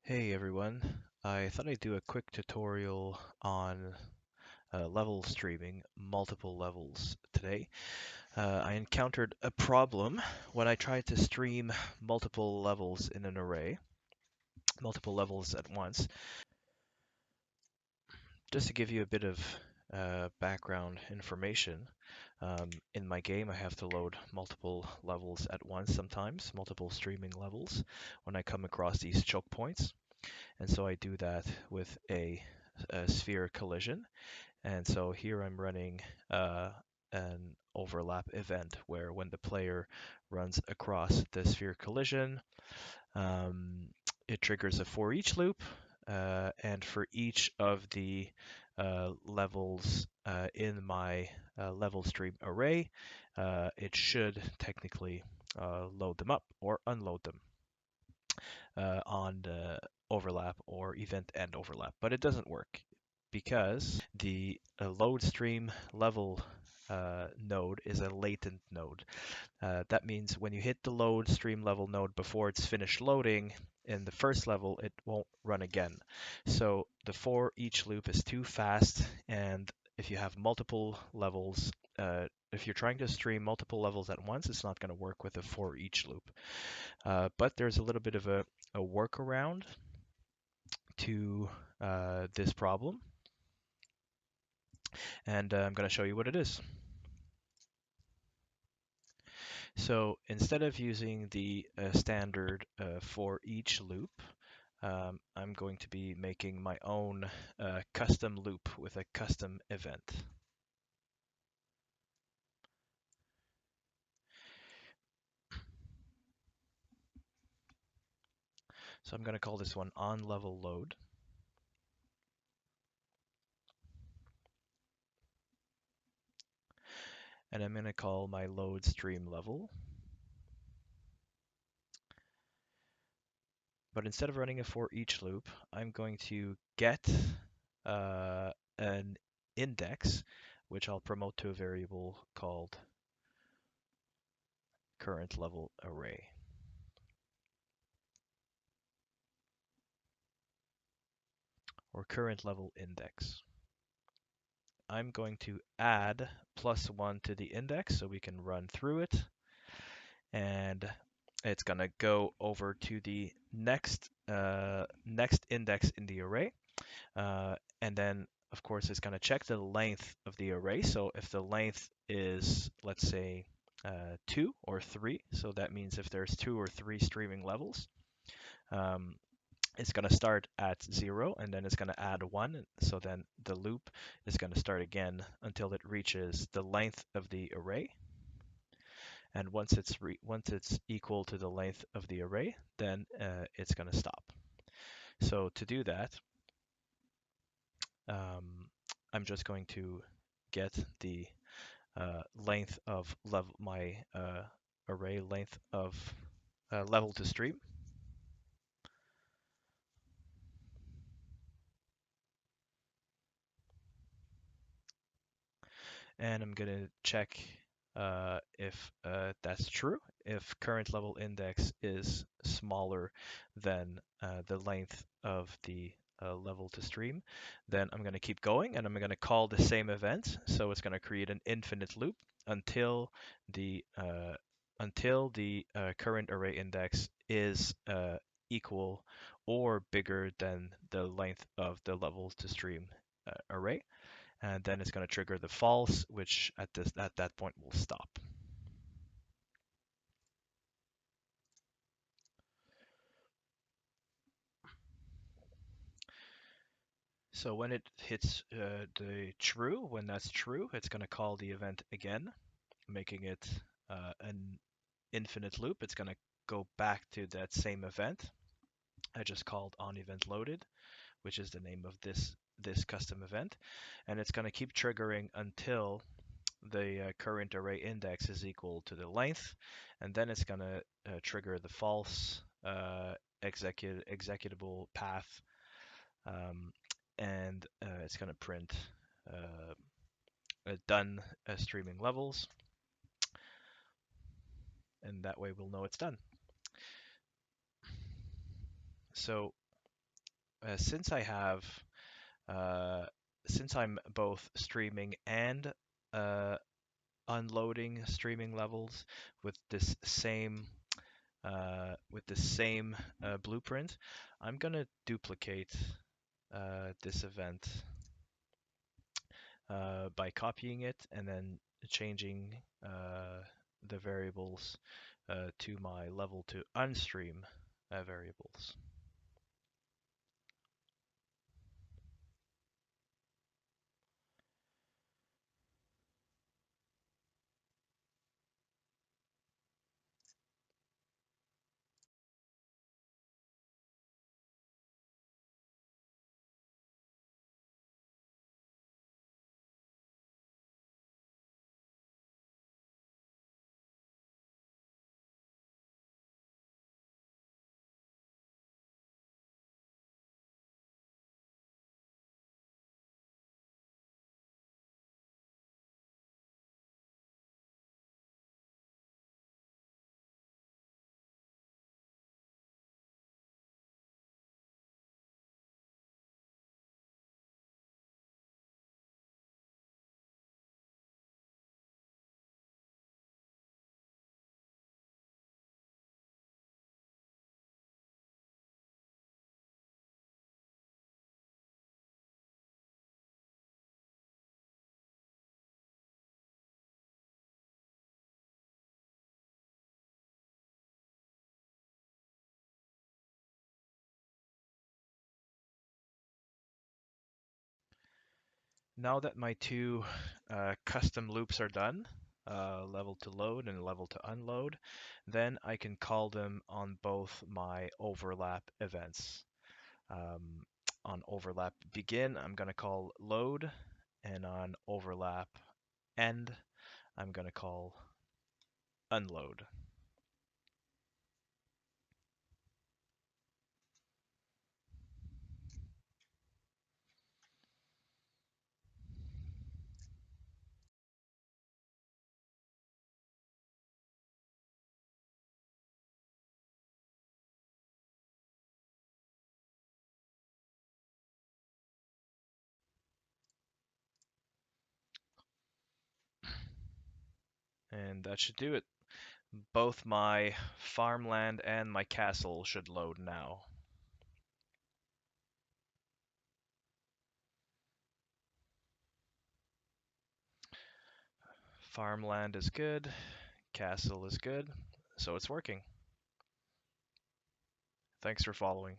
Hey everyone, I thought I'd do a quick tutorial on level streaming, multiple levels today. I encountered a problem when I tried to stream multiple levels in an array, multiple levels at once. Just to give you a bit of background information, in my game I have to load multiple levels at once sometimes, multiple streaming levels when I come across these choke points. And so I do that with a sphere collision. And so here I'm running an overlap event where when the player runs across the sphere collision, um, it triggers a for each loop. And for each of the levels in my level stream array, it should technically load them up or unload them on the overlap or event end overlap, but it doesn't work because the load stream level node is a latent node. That means when you hit the load stream level node before it's finished loading in the first level, it won't run again. So the for each loop is too fast, and if you have multiple levels, if you're trying to stream multiple levels at once, it's not going to work with a for each loop. But there's a little bit of a workaround to this problem, and I'm going to show you what it is. So instead of using the standard for each loop, I'm going to be making my own custom loop with a custom event. So I'm going to call this one on level load. And I'm going to call my load stream level. But instead of running a for each loop, I'm going to get an index, which I'll promote to a variable called current level array. Or current level index. I'm going to add +1 to the index so we can run through it. And it's going to go over to the next index in the array. And then, of course, it's going to check the length of the array. So if the length is, let's say, 2 or 3, so that means if there's 2 or 3 streaming levels, um, it's going to start at 0 and then it's going to add 1. So then the loop is going to start again until it reaches the length of the array. And once it's equal to the length of the array, then it's going to stop. So to do that, I'm just going to get the length of my array length of level to stream. And I'm going to check if that's true. If current level index is smaller than the length of the level to stream, then I'm going to keep going and I'm going to call the same event. So it's going to create an infinite loop until the current array index is equal or bigger than the length of the level to stream array, and then it's going to trigger the false, which at that point will stop. So when it hits the true, when that's true, it's going to call the event again, making it an infinite loop. It's going to go back to that same event I just called on event loaded, which is the name of this custom event, and it's going to keep triggering until the current array index is equal to the length, and then it's going to trigger the false executable path, um, and it's going to print done streaming levels, and that way we'll know it's done. So since I have uh, since I'm both streaming and uh, unloading streaming levels with this same blueprint, I'm gonna duplicate this event by copying it and then changing the variables to my level to unstream variables. Now that my two custom loops are done, level to load and level to unload, then I can call them on both my overlap events. Um, on overlap begin, I'm going to call load, and on overlap end, I'm going to call unload. And that should do it. Both my farmland and my castle should load now. Farmland is good, castle is good, so it's working. Thanks for following.